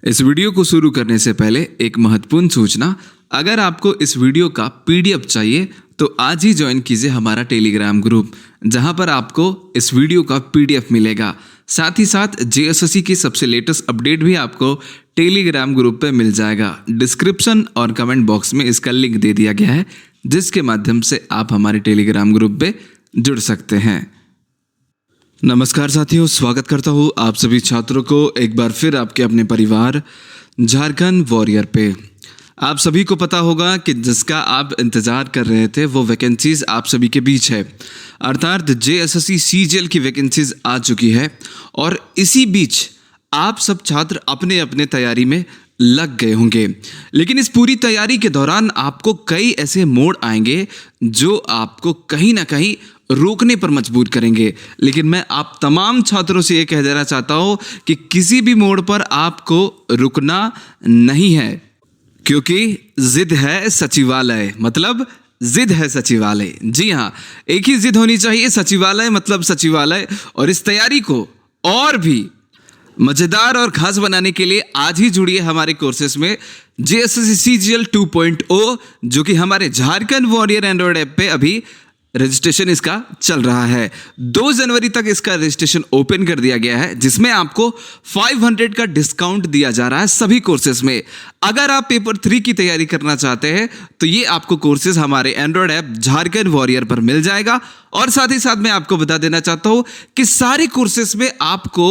इस वीडियो को शुरू करने से पहले एक महत्वपूर्ण सूचना। अगर आपको इस वीडियो का पीडीएफ चाहिए तो आज ही ज्वाइन कीजिए हमारा टेलीग्राम ग्रुप, जहां पर आपको इस वीडियो का पीडीएफ मिलेगा। साथ ही साथ जेएसएससी की सबसे लेटेस्ट अपडेट भी आपको टेलीग्राम ग्रुप पे मिल जाएगा। डिस्क्रिप्शन और कमेंट बॉक्स में इसका लिंक दे दिया गया है, जिसके माध्यम से आप हमारे टेलीग्राम ग्रुप पे जुड़ सकते हैं। नमस्कार साथियों, स्वागत करता हूँ आप सभी छात्रों को एक बार फिर आपके अपने परिवार झारखंड वॉरियर पे। आप सभी को पता होगा कि जिसका आप इंतज़ार कर रहे थे वो वैकेंसीज आप सभी के बीच है, अर्थात जेएसएससी सीजीएल की वैकेंसीज आ चुकी है। और इसी बीच आप सब छात्र अपने अपने तैयारी में लग गए होंगे, लेकिन इस पूरी तैयारी के दौरान आपको कई ऐसे मोड़ आएंगे जो आपको कहीं ना कहीं रोकने पर मजबूर करेंगे। लेकिन मैं आप तमाम छात्रों से ये कह देना चाहता हूँ कि किसी भी मोड़ पर आपको रुकना नहीं है, क्योंकि जिद है सचिवालय, मतलब जिद है सचिवालय। जी हाँ, एक ही जिद होनी चाहिए, सचिवालय मतलब सचिवालय। और इस तैयारी को और भी मजेदार और खास बनाने के लिए आज ही जुड़िए हमारे कोर्सेस में जेएसएससी सीजीएल 2.0, जो कि हमारे झारखंड वॉरियर एंड्रॉइड ऐप पे अभी रजिस्ट्रेशन इसका चल रहा है। 2 जनवरी तक इसका रजिस्ट्रेशन ओपन कर दिया गया है, जिसमें आपको 500 का डिस्काउंट दिया जा रहा है सभी कोर्सेज में। अगर आप पेपर 3 की तैयारी करना चाहते हैं तो ये आपको कोर्सेज हमारे एंड्रॉइड ऐप झारखंड वॉरियर पर मिल जाएगा। और साथ ही साथ मैं आपको बता देना चाहता हूं कि सारे कोर्सेज में आपको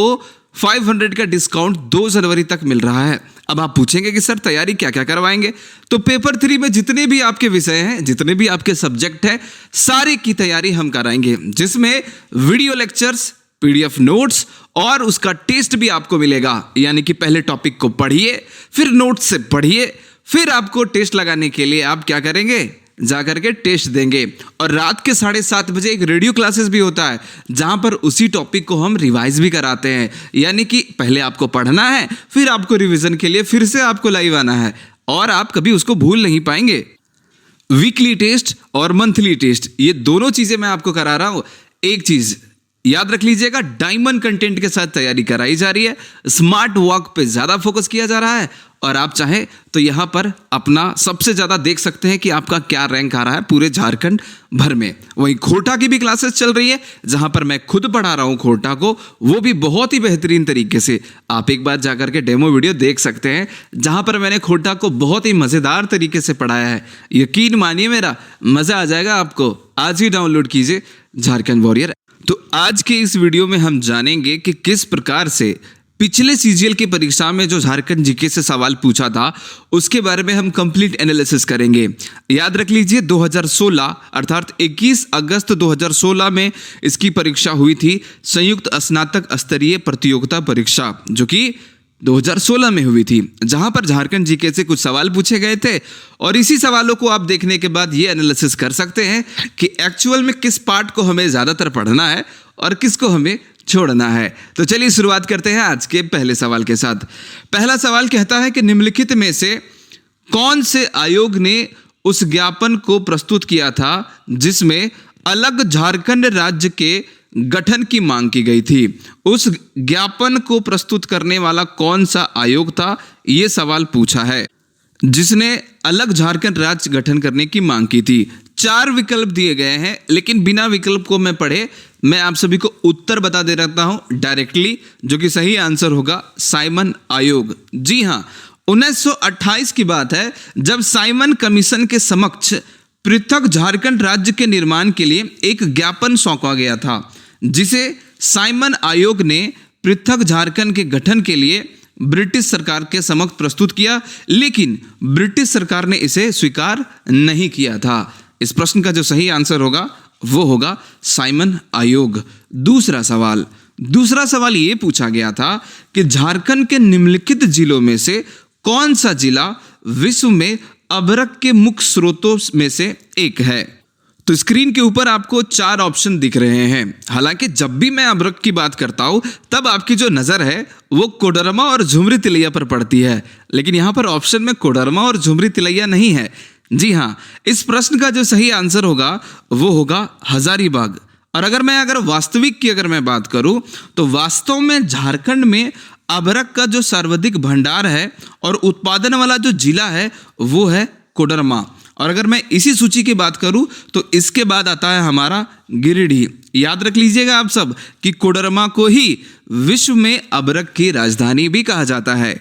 500 का डिस्काउंट 2 जनवरी तक मिल रहा है। अब आप पूछेंगे कि सर तैयारी क्या क्या करवाएंगे, तो पेपर 3 में जितने भी आपके विषय हैं, जितने भी आपके सब्जेक्ट हैं, सारे की तैयारी हम कराएंगे, जिसमें वीडियो लेक्चर्स, पीडीएफ नोट्स और उसका टेस्ट भी आपको मिलेगा। यानी कि पहले टॉपिक को पढ़िए, फिर नोट्स से पढ़िए, फिर आपको टेस्ट लगाने के लिए आप क्या करेंगे, जाकर के टेस्ट देंगे। और रात के 7:30 बजे एक रेडियो क्लासेस भी होता है, जहां पर उसी टॉपिक को हम रिवाइज भी कराते हैं। यानी कि पहले आपको पढ़ना है, फिर आपको रिवीजन के लिए फिर से आपको लाइव आना है, और आप कभी उसको भूल नहीं पाएंगे। वीकली टेस्ट और मंथली टेस्ट, ये दोनों चीजें मैं आपको करा रहा हूं। एक चीज याद रख लीजिएगा, डायमंड कंटेंट के साथ तैयारी कराई जा रही है, स्मार्ट वर्क पे ज्यादा फोकस किया जा रहा है। और आप चाहें तो यहां पर अपना सबसे ज्यादा देख सकते हैं कि आपका क्या रैंक आ रहा है पूरे झारखंड भर में। वहीं खोटा की भी क्लासेस चल रही है, जहां पर मैं खुद पढ़ा रहा हूं खोटा को, वो भी बहुत ही बेहतरीन तरीके से। आप एक बार जाकर के डेमो वीडियो देख सकते हैं, जहां पर मैंने खोटा को बहुत ही मजेदार तरीके से पढ़ाया है। यकीन मानिए मेरा, मजा आ जाएगा आपको। आज ही डाउनलोड कीजिए झारखंड वॉरियर। तो आज के इस वीडियो में हम जानेंगे कि किस प्रकार से पिछले सीजीएल की परीक्षा में जो झारखंड जीके से सवाल पूछा था, उसके बारे में हम कंप्लीट एनालिसिस करेंगे। याद रख लीजिए 2016 अर्थात 21 अगस्त 2016 में इसकी परीक्षा हुई थी, संयुक्त स्नातक स्तरीय प्रतियोगिता परीक्षा, जो कि 2016 में हुई थी, जहां पर झारखंड जीके से कुछ सवाल पूछे गए थे। और इसी सवालों को आप देखने के बाद ये एनालिसिस कर सकते हैं कि एक्चुअल में किस पार्ट को हमें ज्यादातर पढ़ना है और किसको हमें छोड़ना है। तो चलिए शुरुआत करते हैं आज के पहले सवाल के साथ। पहला सवाल कहता है कि निम्नलिखित में से कौन से आयोग ने उस ज्ञापन को प्रस्तुत किया था जिसमें अलग झारखंड राज्य के गठन की मांग की गई थी। उस ज्ञापन को प्रस्तुत करने वाला कौन सा आयोग था, यह सवाल पूछा है, जिसने अलग झारखंड राज्य गठन करने की मांग की थी। 4 विकल्प दिए गए हैं, लेकिन बिना विकल्प को मैं पढ़े मैं आप सभी को उत्तर बता दे रहता हूं डायरेक्टली, जो कि सही आंसर होगा साइमन आयोग। जी हां, 1928 की बात है, जब साइमन कमीशन के समक्ष पृथक झारखंड राज्य के निर्माण के लिए एक ज्ञापन सौंपा गया था, जिसे साइमन आयोग ने पृथक झारखंड के गठन के लिए ब्रिटिश सरकार के समक्ष प्रस्तुत किया, लेकिन ब्रिटिश सरकार ने इसे स्वीकार नहीं किया था। इस प्रश्न का जो सही आंसर होगा वो होगा साइमन आयोग। दूसरा सवाल ये पूछा गया था कि झारखंड के निम्नलिखित जिलों में से कौन सा जिला विश्व में अभ्रक के मुख्य स्रोतों में से एक है। तो स्क्रीन के ऊपर आपको 4 ऑप्शन दिख रहे हैं। हालांकि जब भी मैं अभ्रक की बात करता हूं तब आपकी जो नजर है वो कोडरमा और झुमरी तिलैया पर पड़ती है, लेकिन यहां पर ऑप्शन में कोडरमा और झुमरी तिलैया नहीं है। जी हां, इस प्रश्न का जो सही आंसर होगा वो होगा हजारीबाग। और अगर वास्तविक की मैं बात करूं तो वास्तव में झारखंड में अभ्रक का जो सर्वाधिक भंडार है और उत्पादन वाला जो जिला है वो है कोडरमा। और अगर मैं इसी सूची की बात करूं तो इसके बाद आता है हमारा गिरिडीह। याद रख लीजिएगा आप सब कि कोडरमा को ही विश्व में अभ्रक की राजधानी भी कहा जाता है।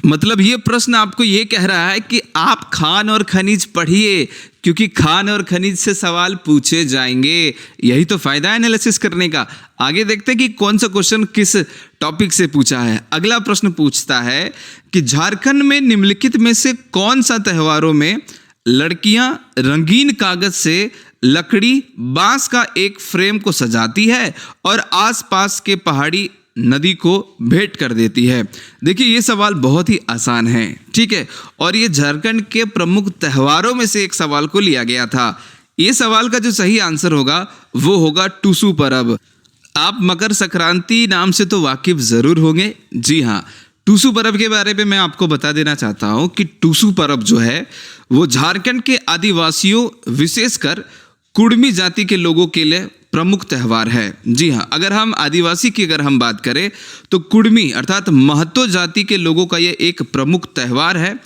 मतलब ये प्रश्न आपको ये कह रहा है कि आप खान और खनिज पढ़िए, क्योंकि खान और खनिज से सवाल पूछे जाएंगे। यही तो फायदा है एनालिसिस करने का। आगे देखते हैं कि कौन सा क्वेश्चन किस टॉपिक से पूछा है। अगला प्रश्न पूछता है कि झारखंड में निम्नलिखित में से कौन सा त्योहारों में लड़कियां रंगीन कागज से लकड़ी बांस का एक फ्रेम को सजाती है और आसपास के पहाड़ी नदी को भेंट कर देती है। देखिए ये सवाल बहुत ही आसान है, ठीक है, और ये झारखंड के प्रमुख त्योहारों में से एक सवाल को लिया गया था। ये सवाल का जो सही आंसर होगा वो होगा टूसू पर्व। आप मकर संक्रांति नाम से तो वाकिफ जरूर होंगे। जी हाँ, टूसू पर्व के बारे में मैं आपको बता देना चाहता हूँ कि टूसू पर्व जो है वो झारखंड के आदिवासियों विशेषकर कुड़मी जाति के लोगों के लिए प्रमुख त्यौहार है। जी हाँ, अगर हम आदिवासी की अगर हम बात करें तो कुड़मी अर्थात महतो जाति के लोगों का ये एक प्रमुख त्यौहार है।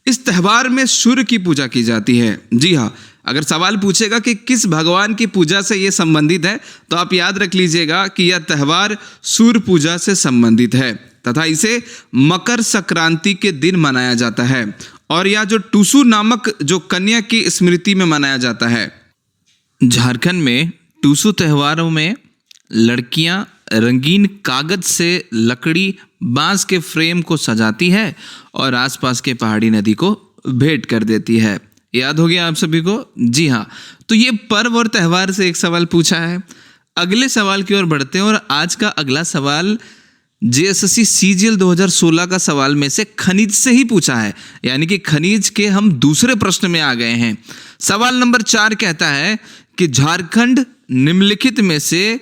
इस त्यौहार में सूर्य की पूजा की जाती है। जी हाँ, अगर सवाल पूछेगा कि किस भगवान की पूजा से ये संबंधित है तो आप याद रख लीजिएगा कि यह त्यौहार सूर्य पूजा से संबंधित है तथा इसे मकर संक्रांति के दिन मनाया जाता है। और यह जो टूसू नामक जो कन्या की स्मृति में मनाया जाता है। झारखंड में टूसू त्योहारों में लड़कियां रंगीन कागज से लकड़ी बांस के फ्रेम को सजाती है और आसपास के पहाड़ी नदी को भेंट कर देती है। याद हो गया आप सभी को? जी हाँ, तो ये पर्व और त्यौहार से एक सवाल पूछा है। अगले सवाल की ओर बढ़ते हैं और आज का अगला सवाल जेएसएससी सीजीएल 2016 का सवाल में से खनिज से ही पूछा है, यानी कि खनिज के हम दूसरे प्रश्न में आ गए हैं। सवाल नंबर 4 कहता है कि झारखंड निम्नलिखित में से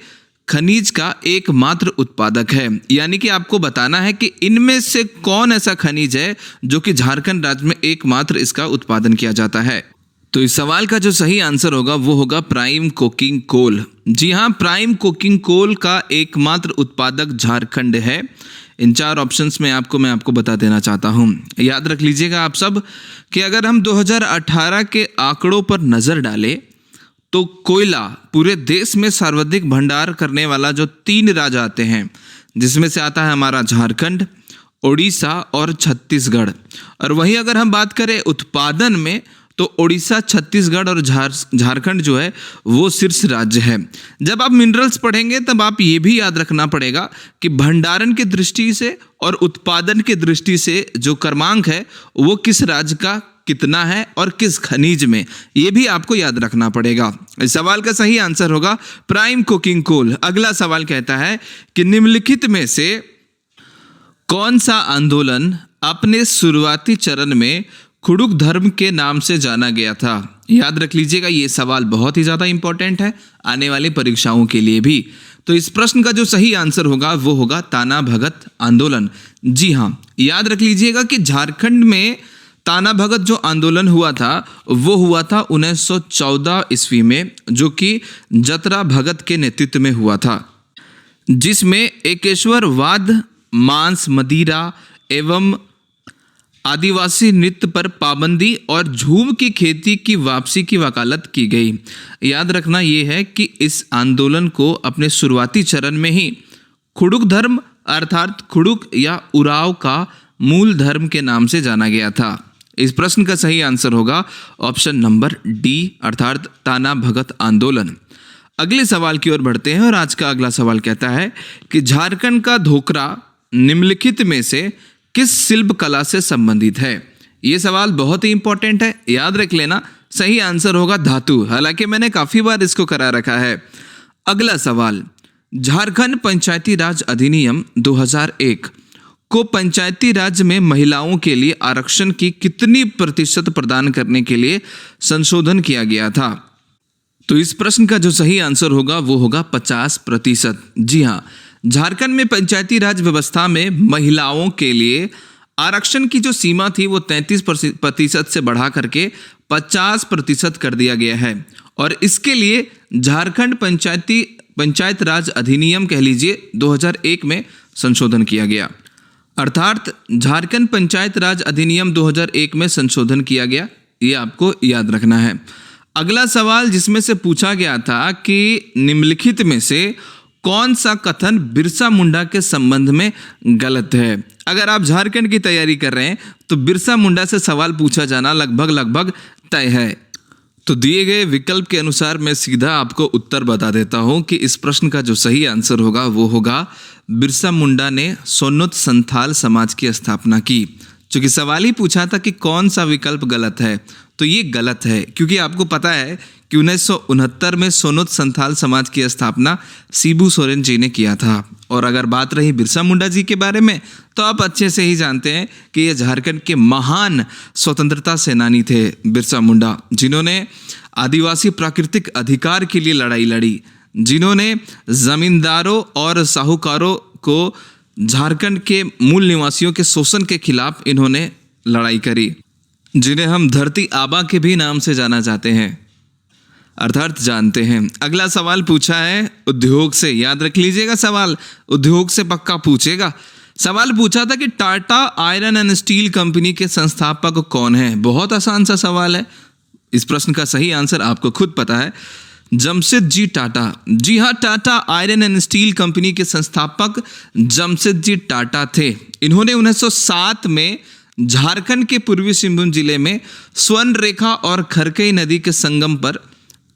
खनिज का एकमात्र उत्पादक है, यानी कि आपको बताना है कि इनमें से कौन ऐसा खनिज है जो कि झारखंड राज्य में एकमात्र इसका उत्पादन किया जाता है। तो इस सवाल का जो सही आंसर होगा वो होगा प्राइम कोकिंग कोल। जी हाँ, प्राइम कोकिंग कोल का एकमात्र उत्पादक झारखंड है। इन 4 ऑप्शंस में मैं आपको बता देना चाहता हूँ। याद रख लीजिएगा आप सब कि अगर हम 2018 के आंकड़ों पर नजर डालें तो कोयला पूरे देश में सर्वाधिक भंडार करने वाला जो 3 राज्य आते हैं, जिसमें से आता है हमारा झारखंड, ओडिशा और छत्तीसगढ़। और वहीं अगर हम बात करें उत्पादन में तो ओडिशा, छत्तीसगढ़ और झारखंड जो है वो शीर्ष राज्य है। जब आप मिनरल्स पढ़ेंगे तब आप ये भी याद रखना पड़ेगा कि भंडारण की दृष्टि से और उत्पादन की दृष्टि से जो क्रमांक है वो किस राज्य का कितना है और किस खनिज में, ये भी आपको याद रखना पड़ेगा। इस सवाल का सही आंसर होगा प्राइम कोकिंग कोल। अगला सवाल कहता है कि निम्नलिखित में से कौन सा आंदोलन अपने शुरुआती चरण में खुड़ुक धर्म के नाम से जाना गया था। याद रख लीजिएगा, ये सवाल बहुत ही ज़्यादा इंपॉर्टेंट है आने वाली परीक्षाओं के लिए भी। तो इस प्रश्न का जो सही आंसर होगा वो होगा ताना भगत आंदोलन। जी हाँ, याद रख लीजिएगा कि झारखंड में ताना भगत जो आंदोलन हुआ था वो हुआ था 1914 ईस्वी में, जो कि जतरा भगत के नेतृत्व में हुआ था, जिसमें एकेश्वरवाद, मांस, मदिरा एवं आदिवासी नृत्य पर पाबंदी और झूम की खेती की वापसी की वकालत की गई। याद रखना ये है कि इस आंदोलन को अपने शुरुआती चरण में ही खुड़ुक धर्म अर्थात खुड़ुक या उराव का मूल धर्म के नाम से जाना गया था। इस प्रश्न का सही आंसर होगा ऑप्शन नंबर डी अर्थात ताना भगत आंदोलन। अगले सवाल की ओर बढ़ते हैं और आज का अगला सवाल कहता है कि झारखंड का धोकरा निम्नलिखित में से किस शिल्प कला से संबंधित है। ये सवाल बहुत ही इंपॉर्टेंट है, याद रख लेना। सही आंसर होगा धातु, हालांकि मैंने काफी बार इसको करा रखा है। अगला सवाल, झारखंड पंचायती राज अधिनियम 2001 को पंचायती राज में महिलाओं के लिए आरक्षण की कितनी प्रतिशत प्रदान करने के लिए संशोधन किया गया था। तो इस प्रश्न का जो सही आंसर होगा वो होगा 50%। जी हाँ, झारखंड में पंचायती राज व्यवस्था में महिलाओं के लिए आरक्षण की जो सीमा थी वो 33% से बढ़ा करके 50% कर दिया गया है। और इसके लिए झारखंड पंचायत राज अधिनियम कह लीजिए 2001 में संशोधन किया गया। अर्थात झारखंड पंचायत राज अधिनियम 2001 में संशोधन किया गया, ये आपको याद रखना है। अगला सवाल जिसमें से पूछा गया था कि निम्नलिखित में से कौन सा कथन बिरसा मुंडा के संबंध में गलत है। अगर आप झारखंड की तैयारी कर रहे हैं तो बिरसा मुंडा से सवाल पूछा जाना लगभग तय है। तो दिए गए विकल्प के अनुसार मैं सीधा आपको उत्तर बता देता हूं कि इस प्रश्न का जो सही आंसर होगा वो होगा बिरसा मुंडा ने सोनुत संथाल समाज की स्थापना की। चूंकि सवाल ही पूछा था कि कौन सा विकल्प गलत है, तो ये गलत है, क्योंकि आपको पता है कि 1969 में सोनुत संथाल समाज की स्थापना शिबू सोरेन जी ने किया था। और अगर बात रही बिरसा मुंडा जी के बारे में, तो आप अच्छे से ही जानते हैं कि ये झारखंड के महान स्वतंत्रता सेनानी थे बिरसा मुंडा, जिन्होंने आदिवासी प्राकृतिक अधिकार के लिए लड़ाई लड़ी, जिन्होंने जमींदारों और साहूकारों को झारखंड के मूल निवासियों के शोषण के खिलाफ इन्होंने लड़ाई करी, जिन्हें हम धरती आबा के भी नाम से जाना जाते हैं, अर्थात जानते हैं। अगला सवाल पूछा है उद्योग से, याद रख लीजिएगा, सवाल उद्योग से पक्का पूछेगा। सवाल पूछा था कि Tata iron and steel company के संस्थापक कौन है। बहुत आसान सा सवाल है। इस प्रश्न का सही आंसर आपको खुद पता है, जमशेदजी टाटा। जी हाँ, Tata iron and steel company के संस्थापक जमशेदजी टाटा थे। इन्होंने 1907 में झारखंड के पूर्वी सिंहभूम जिले में स्वर्ण रेखा और खरकई नदी के संगम पर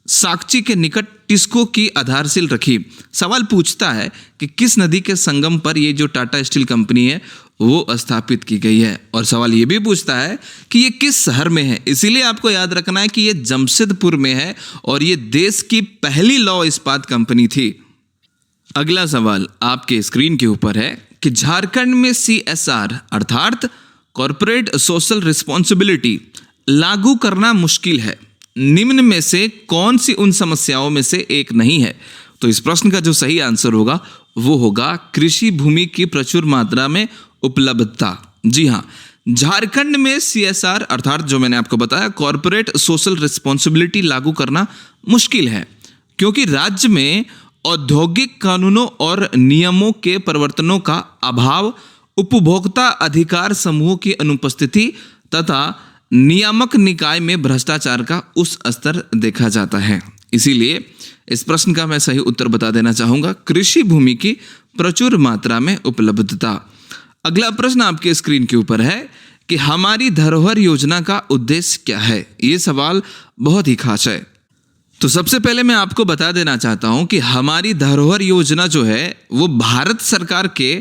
साकची के निकट टिस्को की आधारशिल रखी। सवाल पूछता है कि किस नदी के संगम पर ये जो टाटा स्टील कंपनी है वो स्थापित की गई है, और सवाल ये भी पूछता है कि ये किस शहर में है। इसीलिए आपको याद रखना है कि ये जमशेदपुर में है और ये देश की पहली लौह इस्पात कंपनी थी। अगला सवाल आपके स्क्रीन के ऊपर है कि झारखंड में CSR अर्थात कॉर्पोरेट सोशल रिस्पॉन्सिबिलिटी लागू करना मुश्किल है। निम्न में से कौन सी उन समस्याओं में से एक नहीं है। तो इस प्रश्न का जो सही आंसर होगा वो होगा कृषि भूमि की प्रचुर मात्रा में उपलब्धता। जी हाँ, झारखंड में CSR अर्थात जो मैंने आपको बताया कॉर्पोरेट सोशल रिस्पॉन्सिबिलिटी लागू करना मुश्किल है, क्योंकि राज्य में औद्योगिक कानूनों और नियमों के परिवर्तनों का अभाव, उपभोक्ता अधिकार समूहों की अनुपस्थिति तथा नियामक निकाय में भ्रष्टाचार का उस स्तर देखा जाता है। इसीलिए इस प्रश्न का मैं सही उत्तर बता देना चाहूंगा, कृषि भूमि की प्रचुर मात्रा में उपलब्धता। अगला प्रश्न आपके स्क्रीन के ऊपर है कि हमारी धरोहर योजना का उद्देश्य क्या है। ये सवाल बहुत ही खास है। तो सबसे पहले मैं आपको बता देना चाहता हूं कि हमारी धरोहर योजना जो है वो भारत सरकार के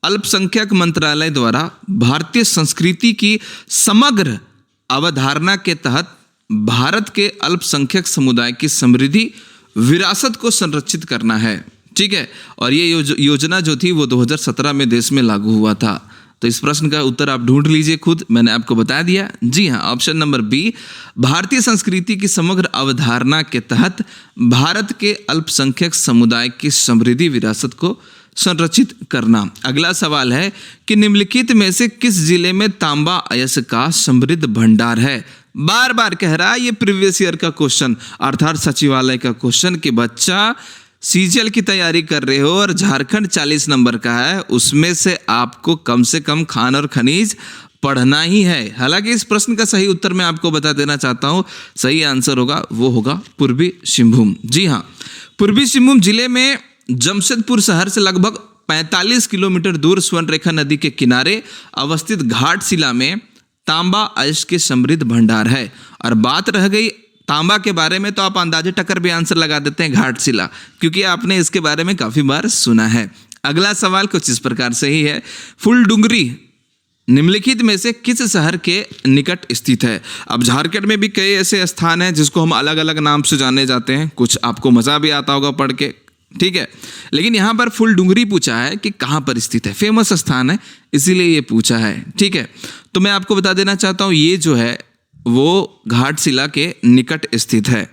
अल्पसंख्यक मंत्रालय द्वारा भारतीय संस्कृति की समग्र अवधारणा के तहत भारत के अल्पसंख्यक समुदाय की समृद्धि विरासत को संरक्षित करना है। ठीक है, और ये योजना जो थी वो 2017 में देश में लागू हुआ था। तो इस प्रश्न का उत्तर आप ढूंढ लीजिए खुद, मैंने आपको बता दिया। जी हाँ, ऑप्शन नंबर बी, भारतीय संस्कृति की समग्र अवधारणा के तहत भारत के अल्पसंख्यक समुदाय की समृद्धि विरासत को संरक्षित करना। अगला सवाल है कि निम्नलिखित में से किस जिले में तांबा अयस्क का समृद्ध भंडार है। बार बार कह रहा है ये प्रीवियस ईयर का क्वेश्चन अर्थात सचिवालय का क्वेश्चन कि बच्चा सीजीएल की तैयारी कर रहे हो और झारखंड 40 नंबर का है, उसमें से आपको कम से कम खान और खनिज पढ़ना ही है। हालांकि इस प्रश्न का सही उत्तर मैं आपको बता देना चाहता हूं, सही आंसर होगा वो होगा पूर्वी सिंहभूम। जी हाँ, पूर्वी सिंहभूम जिले में जमशेदपुर शहर से लगभग 45 किलोमीटर दूर स्वर्ण रेखा नदी के किनारे अवस्थित घाटशिला में तांबा अयस्क के समृद्ध भंडार है। और बात रह गई तांबा के बारे में, तो आप अंदाजे टक्कर भी आंसर लगा देते हैं घाटशिला, क्योंकि आपने इसके बारे में काफी बार सुना है। अगला सवाल कुछ इस प्रकार से ही है, फुलडुंगरी निम्नलिखित में से किस शहर के निकट स्थित है। अब झारखंड में भी कई ऐसे स्थान हैं जिसको हम अलग अलग नाम से जाने जाते हैं, कुछ आपको मजा भी आता होगा पढ़ के, ठीक है, लेकिन यहाँ पर फुलडुंगरी पूछा है कि कहाँ पर स्थित है, फेमस स्थान है इसीलिए ये पूछा है। ठीक है, तो मैं आपको बता देना चाहता हूँ ये जो है वो घाटशिला के निकट स्थित है।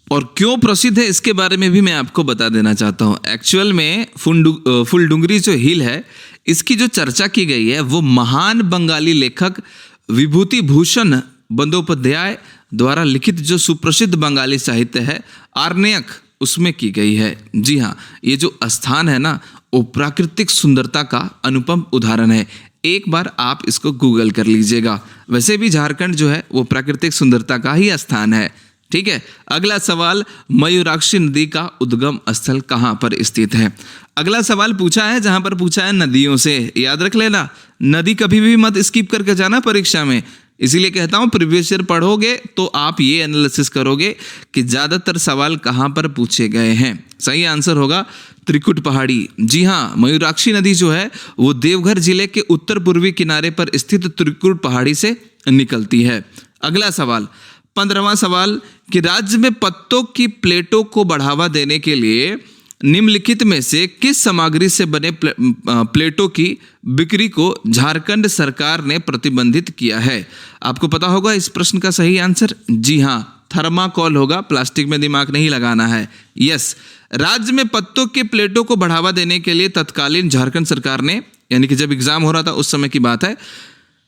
और क्यों प्रसिद्ध है इसके बारे में भी मैं आपको बता देना चाहता हूँ। एक्चुअल में फुलडुंगरी जो हिल है इसकी जो चर्चा की गई है वो महान बंगाली लेखक विभूति भूषण बंदोपाध्याय द्वारा लिखित जो सुप्रसिद्ध बंगाली साहित्य है आरण्यक, उसमें की गई है। जी हाँ, ये जो स्थान है ना वो प्राकृतिक सुंदरता का अनुपम उदाहरण है। एक बार आप इसको गूगल कर लीजिएगा। वैसे भी झारखंड जो है वो प्राकृतिक सुंदरता का ही स्थान है। ठीक है, अगला सवाल, मयूराक्षी नदी का उद्गम स्थल कहाँ पर स्थित है? अगला सवाल पूछा है, जहां पर पूछा है नदियों से, याद रख लेना, नदी कभी भी मत स्किप करके जाना परीक्षा में। इसीलिए कहता हूं प्रीवियस ईयर पढ़ोगे तो आप ये एनालिसिस करोगे कि ज्यादातर सवाल कहां पर पूछे गए हैं। सही आंसर होगा त्रिकुट पहाड़ी। जी हाँ, मयूराक्षी नदी जो है वो देवघर जिले के उत्तर पूर्वी किनारे पर स्थित त्रिकुट पहाड़ी से निकलती है। अगला सवाल, 15वां सवाल, कि राज्य में पत्तों की प्लेटों को बढ़ावा देने के लिए निम्नलिखित में से किस सामग्री से बने प्लेटों की बिक्री को झारखंड सरकार ने प्रतिबंधित किया है? आपको पता होगा इस प्रश्न का सही आंसर। जी हाँ, थर्माकोल होगा, प्लास्टिक में दिमाग नहीं लगाना है। यस, राज्य में पत्तों के प्लेटों को बढ़ावा देने के लिए तत्कालीन झारखंड सरकार ने, यानी कि जब एग्जाम हो रहा था उस समय की बात है,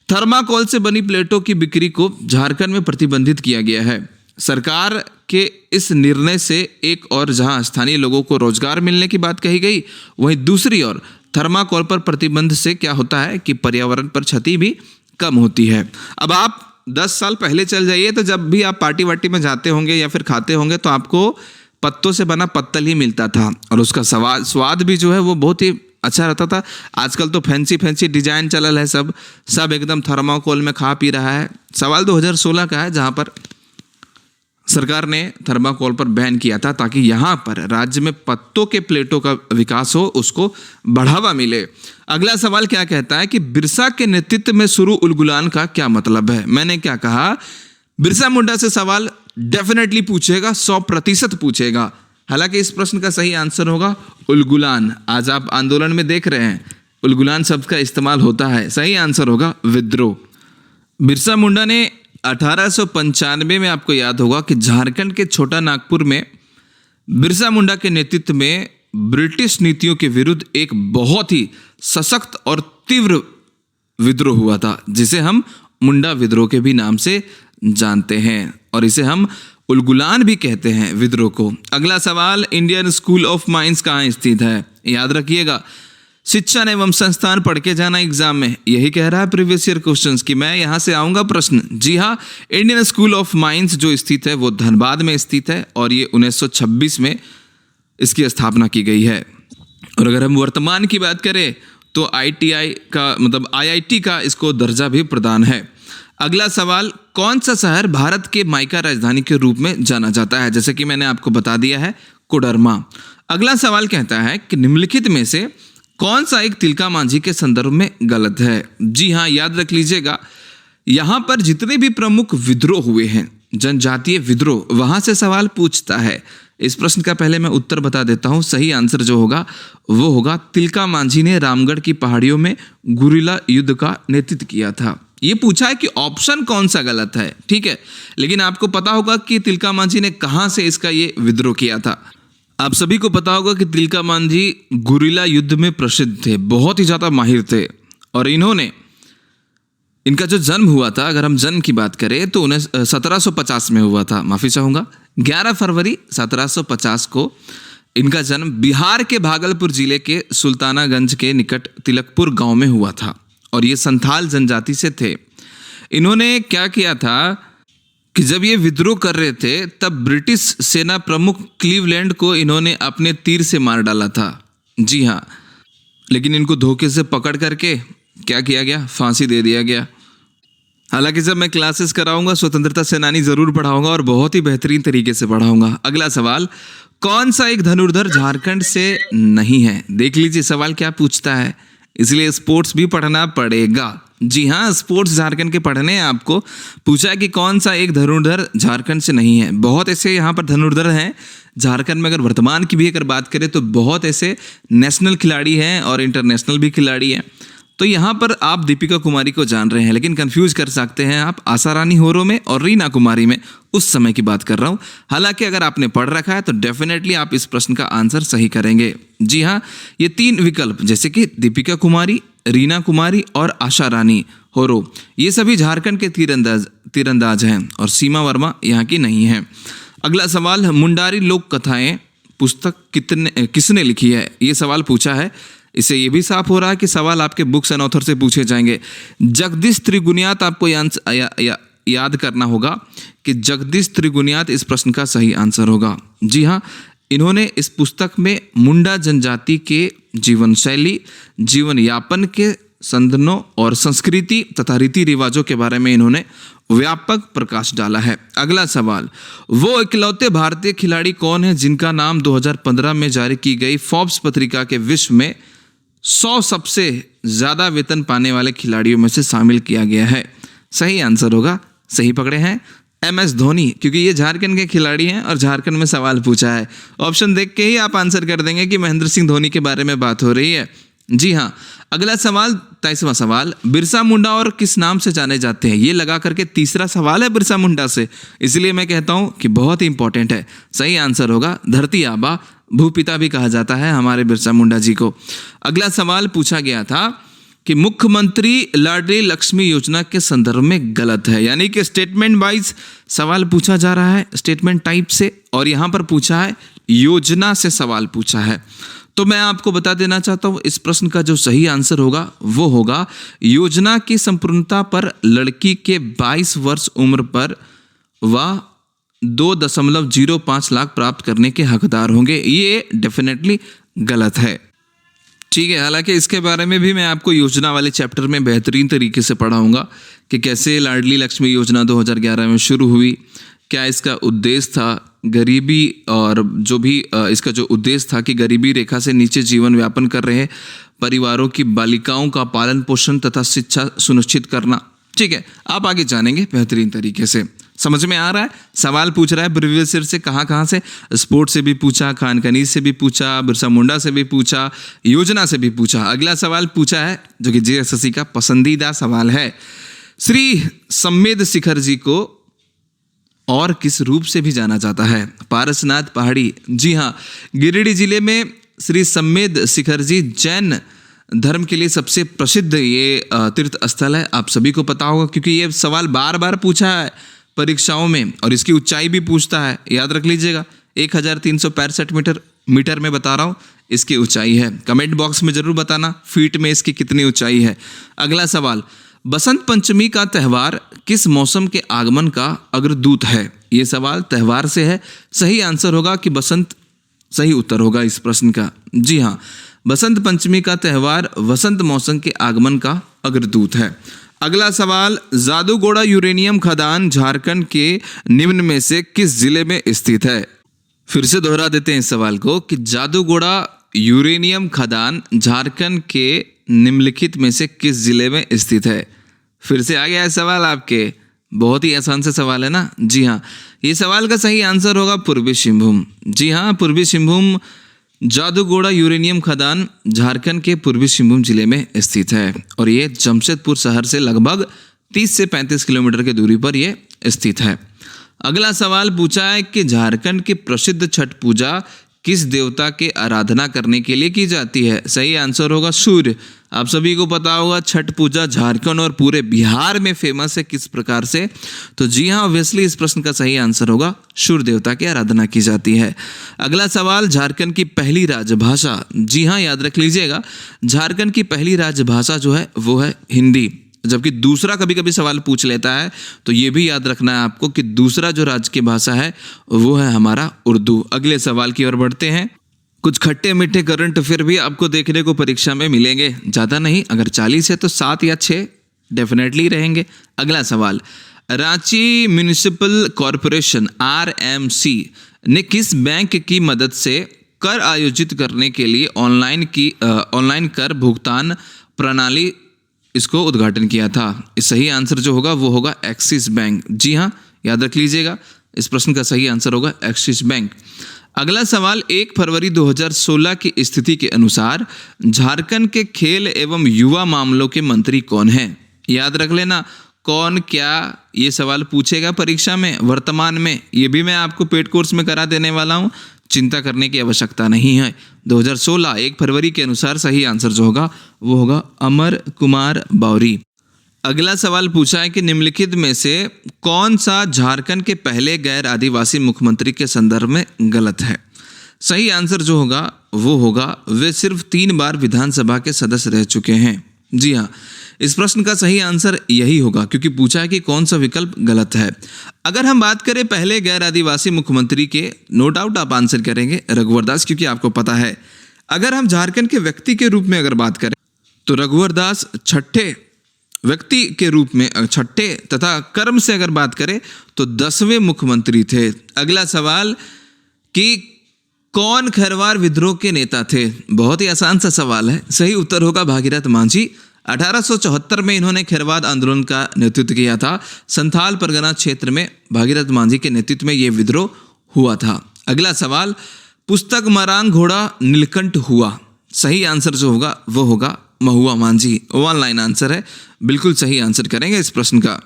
थर्माकोल से बनी प्लेटों की बिक्री को झारखंड में प्रतिबंधित किया गया है। सरकार के इस निर्णय से एक और जहां स्थानीय लोगों को रोजगार मिलने की बात कही गई, वहीं दूसरी ओर थर्माकोल पर प्रतिबंध से क्या होता है कि पर्यावरण पर क्षति भी कम होती है। अब आप 10 साल पहले चल जाइए तो जब भी आप पार्टी वार्टी में जाते होंगे या फिर खाते होंगे तो आपको पत्तों से बना पत्तल ही मिलता था और उसका स्वाद भी जो है वो बहुत ही अच्छा रहता था। आजकल तो फैंसी डिजाइन चलल है, सब एकदम थर्माकोल में खा पी रहा है। सवाल 2016 का है, जहां पर सरकार ने थर्माकोल पर बैन किया था ताकि यहाँ पर राज्य में पत्तों के प्लेटों का विकास हो, उसको बढ़ावा मिले। अगला सवाल क्या कहता है कि बिरसा के नेतृत्व में शुरू उलगुलान का क्या मतलब है? मैंने क्या कहा, बिरसा मुंडा से सवाल डेफिनेटली पूछेगा, 100% पूछेगा। हालांकि इस प्रश्न का सही आंसर होगा उलगुलान। आज आप आंदोलन में देख रहे हैं उलगुलान शब्द का इस्तेमाल होता है। सही आंसर होगा विद्रोह। बिरसा मुंडा ने 1895 में, आपको याद होगा कि झारखंड के छोटा नागपुर में बिरसा मुंडा के नेतृत्व में ब्रिटिश नीतियों के विरुद्ध एक बहुत ही सशक्त और तीव्र विद्रोह हुआ था, जिसे हम मुंडा विद्रोह के भी नाम से जानते हैं और इसे हम उलगुलान भी कहते हैं विद्रोह को। अगला सवाल, इंडियन स्कूल ऑफ माइंस कहाँ स्थित है? याद रखिएगा, शिक्षण एवं संस्थान पढ़ के जाना एग्जाम में, यही कह रहा है प्रीवियस ईयर क्वेश्चंस कि मैं यहां से आऊंगा प्रश्न। जी हाँ, इंडियन स्कूल ऑफ माइंस जो स्थित है वो धनबाद में स्थित है और ये 1926 में इसकी स्थापना की गई है। और अगर हम वर्तमान की बात करें तो ITI का मतलब IIT का इसको दर्जा भी प्रदान है। अगला सवाल, कौन सा शहर भारत के माइका राजधानी के रूप में जाना जाता है? जैसे कि मैंने आपको बता दिया है, कोडरमा। अगला सवाल कहता है कि निम्नलिखित में से कौन सा एक तिलका मांझी के संदर्भ में गलत है? जी हाँ, याद रख लीजिएगा, यहां पर जितने भी प्रमुख विद्रोह हुए हैं, जनजातीय विद्रोह, वहां से सवाल पूछता है। इस प्रश्न का पहले मैं उत्तर बता देता हूं। सही आंसर जो होगा वो होगा तिलका मांझी ने रामगढ़ की पहाड़ियों में गुरिल्ला युद्ध का नेतृत्व किया था। ये पूछा है कि ऑप्शन कौन सा गलत है, ठीक है, लेकिन आपको पता होगा कि तिलका मांझी ने कहां से इसका ये विद्रोह किया था। आप सभी को पता होगा कि तिलका मांझी गुरिल्ला युद्ध में प्रसिद्ध थे, बहुत ही ज्यादा माहिर थे और इनका जो जन्म हुआ था, अगर हम जन्म की बात करें तो 1750 में हुआ था, माफी चाहूंगा, 11 फरवरी 1750 को इनका जन्म बिहार के भागलपुर जिले के सुल्तानागंज के निकट तिलकपुर गांव में हुआ था और ये संथाल जनजाति से थे। इन्होंने क्या किया था कि जब ये विद्रोह कर रहे थे तब ब्रिटिश सेना प्रमुख क्लीवलैंड को इन्होंने अपने तीर से मार डाला था। जी हाँ, लेकिन इनको धोखे से पकड़ करके क्या किया गया, फांसी दे दिया गया। हालांकि जब मैं क्लासेस कराऊंगा स्वतंत्रता सेनानी जरूर पढ़ाऊंगा और बहुत ही बेहतरीन तरीके से पढ़ाऊंगा। अगला सवाल, कौन सा एक धनुर्धर झारखंड से नहीं है? देख लीजिए सवाल क्या पूछता है, इसलिए स्पोर्ट्स भी पढ़ना पड़ेगा। जी हाँ, स्पोर्ट्स झारखंड के पढ़ने हैं आपको। पूछा है कि कौन सा एक धनुर्धर झारखंड से नहीं है। बहुत ऐसे यहाँ पर धनुर्धर हैं झारखंड में। अगर वर्तमान की भी अगर बात करें तो बहुत ऐसे नेशनल खिलाड़ी हैं और इंटरनेशनल भी खिलाड़ी हैं। तो यहाँ पर आप दीपिका कुमारी को जान रहे हैं, लेकिन कंफ्यूज कर सकते हैं आप आशा रानी होरो में और रीना कुमारी में। उस समय की बात कर रहा हूँ। हालांकि अगर आपने पढ़ रखा है तो डेफिनेटली आप इस प्रश्न का आंसर सही करेंगे। जी हाँ, ये 3 विकल्प जैसे कि दीपिका कुमारी, रीना कुमारी और आशा रानी होरो, ये सभी झारखंड के तीरंदाज हैं और सीमा वर्मा यहाँ की नहीं है। अगला सवाल, मुंडारी लोक कथाएं पुस्तक किसने लिखी है? ये सवाल पूछा है। इससे ये भी साफ हो रहा है कि सवाल आपके बुक्स एंड ऑथर से पूछे जाएंगे। जगदीश त्रिगुणियात आपको याद करना होगा कि जगदीश त्रिगुणियात इस प्रश्न का सही आंसर होगा। जी हाँ, इन्होंने इस पुस्तक में मुंडा जनजाति के जीवन शैली, जीवन यापन के संदनों और संस्कृति तथा रीति रिवाजों के बारे में इन्होंने व्यापक प्रकाश डाला है। अगला सवाल, वो इकलौते भारतीय खिलाड़ी कौन है जिनका नाम 2015 में जारी की गई फोर्ब्स पत्रिका के विश्व में 100 सबसे ज्यादा वेतन पाने वाले खिलाड़ियों में से शामिल किया गया है? सही आंसर होगा, सही पकड़े हैं, MS धोनी, क्योंकि ये झारखंड के खिलाड़ी हैं और झारखंड में सवाल पूछा है। ऑप्शन देख के ही आप आंसर कर देंगे कि महेंद्र सिंह धोनी के बारे में बात हो रही है। जी हाँ, अगला सवाल 23वां सवाल, बिरसा मुंडा और किस नाम से जाने जाते हैं? ये लगा करके तीसरा सवाल है बिरसा मुंडा से, इसलिए मैं कहता हूं कि बहुत ही इंपॉर्टेंट है। सही आंसर होगा धरती आबा, भूपिता भी कहा जाता है हमारे बिरसा मुंडा जी को। अगला सवाल पूछा गया था कि मुख्यमंत्री लाडली लक्ष्मी योजना के संदर्भ में गलत है, यानी कि स्टेटमेंट वाइज सवाल पूछा जा रहा है, स्टेटमेंट टाइप से, और यहां पर पूछा है योजना से सवाल पूछा है। तो मैं आपको बता देना चाहता हूं इस प्रश्न का जो सही आंसर होगा वो होगा योजना की संपूर्णता पर लड़की के 22 वर्ष उम्र पर वह 2.05 लाख प्राप्त करने के हकदार होंगे। ये डेफिनेटली गलत है। ठीक है, हालांकि इसके बारे में भी मैं आपको योजना वाले चैप्टर में बेहतरीन तरीके से पढ़ाऊंगा कि कैसे लाडली लक्ष्मी योजना 2011 में शुरू हुई, क्या इसका उद्देश्य था, गरीबी और जो भी इसका जो उद्देश्य था कि गरीबी रेखा से नीचे जीवन यापन कर रहे परिवारों की बालिकाओं का पालन पोषण तथा शिक्षा सुनिश्चित करना। ठीक है, आप आगे जानेंगे बेहतरीन तरीके से। समझ में आ रहा है? सवाल पूछ रहा है प्रीवियस ईयर से, कहाँ से, स्पोर्ट्स से भी पूछा, खान कनीज से भी पूछा, बिरसा मुंडा से भी पूछा, योजना से भी पूछा। अगला सवाल पूछा है जो कि JSSC का पसंदीदा सवाल है, श्री सम्मेद शिखर जी को और किस रूप से भी जाना जाता है? पारसनाथ पहाड़ी। जी हाँ, गिरिडीह जिले में श्री सम्मेद शिखर जी जैन धर्म के लिए सबसे प्रसिद्ध ये तीर्थ स्थल है। आप सभी को पता होगा क्योंकि ये सवाल बार बार पूछा है परीक्षाओं में, और इसकी ऊंचाई भी पूछता है, याद रख लीजिएगा 1365 मीटर में बता रहा हूँ इसकी ऊंचाई है। कमेंट बॉक्स में जरूर बताना फीट में इसकी कितनी ऊंचाई है। अगला सवाल, बसंत पंचमी का त्यौहार किस मौसम के आगमन का अग्रदूत है? ये सवाल त्यौहार से है, सही आंसर होगा कि बसंत, सही उत्तर होगा इस प्रश्न का। जी हाँ, बसंत पंचमी का त्यौहार वसंत मौसम के आगमन का अग्रदूत है। अगला सवाल, जादूगोड़ा यूरेनियम खदान झारखंड के निम्न में से किस जिले में स्थित है? फिर से दोहरा देते हैं इस सवाल को कि जादूगोड़ा यूरेनियम खदान झारखंड के निम्नलिखित में से किस जिले में स्थित है? फिर से आ गया है सवाल आपके, बहुत ही आसान से सवाल है ना। जी हाँ, ये सवाल का सही आंसर होगा पूर्वी सिंहभूम। जी हाँ, पूर्वी सिंहभूम जादूगोड़ा यूरेनियम खदान झारखंड के पूर्वी सिंहभूम जिले में स्थित है, और ये जमशेदपुर शहर से लगभग 30 से 35 किलोमीटर की दूरी पर ये स्थित है। अगला सवाल पूछा है कि झारखंड की प्रसिद्ध छठ पूजा किस देवता के आराधना करने के लिए की जाती है? सही आंसर होगा सूर्य। आप सभी को पता होगा छठ पूजा झारखंड और पूरे बिहार में फेमस है, किस प्रकार से? तो जी हाँ, ऑब्वियसली इस प्रश्न का सही आंसर होगा सूर्य देवता की आराधना की जाती है। अगला सवाल, झारखंड की पहली राजभाषा। जी हाँ, याद रख लीजिएगा झारखंड की पहली राजभाषा जो है वो है हिंदी, जबकि दूसरा कभी कभी सवाल पूछ लेता है, तो ये भी याद रखना है आपको कि दूसरा जो राज्य की भाषा है वो है हमारा उर्दू। अगले सवाल की ओर बढ़ते हैं। कुछ खट्टे मीठे करंट अफेयर भी आपको देखने को परीक्षा में मिलेंगे, ज़्यादा नहीं, अगर 40 है तो 7 या 6 डेफिनेटली रहेंगे। अगला सवाल, रांची म्यूनिसिपल कॉरपोरेशन RMC ने किस बैंक की मदद से कर आयोजित करने के लिए ऑनलाइन कर भुगतान प्रणाली इसको उद्घाटन किया था? इस सही आंसर जो होगा वो होगा एक्सिस बैंक। जी हाँ, याद रख लीजिएगा इस प्रश्न का सही आंसर होगा एक्सिस बैंक। अगला सवाल, 1 फरवरी 2016 की स्थिति के अनुसार झारखंड के खेल एवं युवा मामलों के मंत्री कौन हैं? याद रख लेना कौन क्या, ये सवाल पूछेगा परीक्षा में वर्तमान में, ये भी मैं आपको पेड कोर्स में करा देने वाला हूँ, चिंता करने की आवश्यकता नहीं है। 2016 1 फरवरी के अनुसार सही आंसर जो होगा वो होगा अमर कुमार बावरी। अगला सवाल पूछा है कि निम्नलिखित में से कौन सा झारखंड के पहले गैर आदिवासी मुख्यमंत्री के संदर्भ में गलत है? सही आंसर जो होगा वो होगा वे सिर्फ 3 बार विधानसभा के सदस्य रह चुके हैं। जी हाँ, इस प्रश्न का सही आंसर यही होगा क्योंकि पूछा है कि कौन सा विकल्प गलत है। अगर हम बात करें पहले गैर आदिवासी मुख्यमंत्री के, नो डाउट आप आंसर करेंगे रघुवर दास, क्योंकि आपको पता है। अगर हम झारखंड के व्यक्ति के रूप में अगर बात करें तो रघुवर दास छठे व्यक्ति के रूप में, छठे तथा कर्म से अगर बात करें तो 10वें मुख्यमंत्री थे। अगला सवाल कि कौन खरवार विद्रोह के नेता थे? बहुत ही आसान सा सवाल है। सही उत्तर होगा भागीरथ मांझी। 1874 में इन्होंने खैरवाद आंदोलन का नेतृत्व किया था। संथाल परगना क्षेत्र में भागीरथ मांझी के नेतृत्व में यह विद्रोह हुआ था। अगला सवाल, पुस्तक मरांग घोड़ा नीलकंठ हुआ। सही आंसर जो होगा वो होगा महुआ मांझी। 1 लाइन आंसर है, बिल्कुल सही आंसर करेंगे इस प्रश्न का।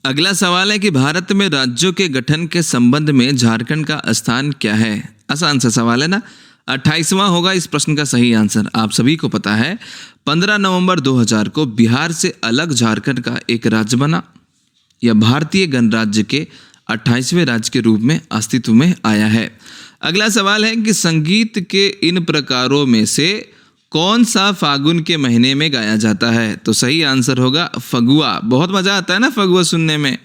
अगला सवाल है कि भारत में राज्यों के गठन के संबंध में झारखंड का स्थान क्या है? आसान सा सवाल है ना। 28वां होगा इस प्रश्न का सही आंसर। आप सभी को पता है 15 नवंबर 2000 को बिहार से अलग झारखंड का एक राज्य बना। यह भारतीय गणराज्य के 28वें राज्य के रूप में अस्तित्व में आया है। अगला सवाल है कि संगीत के इन प्रकारों में से कौन सा फागुन के महीने में गाया जाता है? तो सही आंसर होगा फगुआ। बहुत मजा आता है ना फगुआ सुनने में।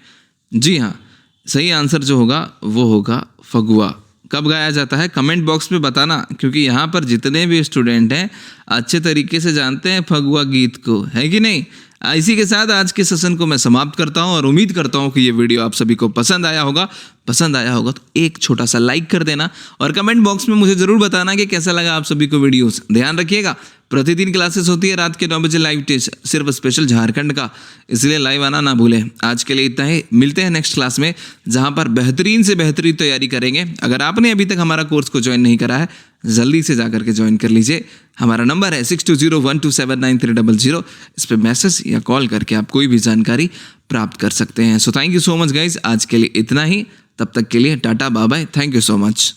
जी हाँ, सही आंसर जो होगा वो होगा फगुआ। कब गाया जाता है कमेंट बॉक्स में बताना, क्योंकि यहाँ पर जितने भी स्टूडेंट हैं अच्छे तरीके से जानते हैं फगुआ गीत को, है कि नहीं। इसी के साथ आज के सेशन को मैं समाप्त करता हूँ और उम्मीद करता हूँ कि ये वीडियो आप सभी को पसंद आया होगा। पसंद आया होगा तो एक छोटा सा लाइक कर देना और कमेंट बॉक्स में मुझे ज़रूर बताना कि कैसा लगा आप सभी को वीडियोस। ध्यान रखिएगा, प्रतिदिन क्लासेस होती है रात के 9 बजे लाइव टेस्ट, सिर्फ स्पेशल झारखंड का, इसलिए लाइव आना ना भूलें। आज के लिए इतना ही, मिलते हैं नेक्स्ट क्लास में जहाँ पर बेहतरीन से बेहतरीन तैयारी करेंगे। अगर आपने अभी तक हमारा कोर्स को ज्वाइन नहीं करा है जल्दी से जाकर के ज्वाइन कर लीजिए। हमारा नंबर है 6201279300। इस पर मैसेज या कॉल करके आप कोई भी जानकारी प्राप्त कर सकते हैं। So thank you so much guys, आज के लिए इतना ही। तब तक के लिए tata bye bye, thank you so much.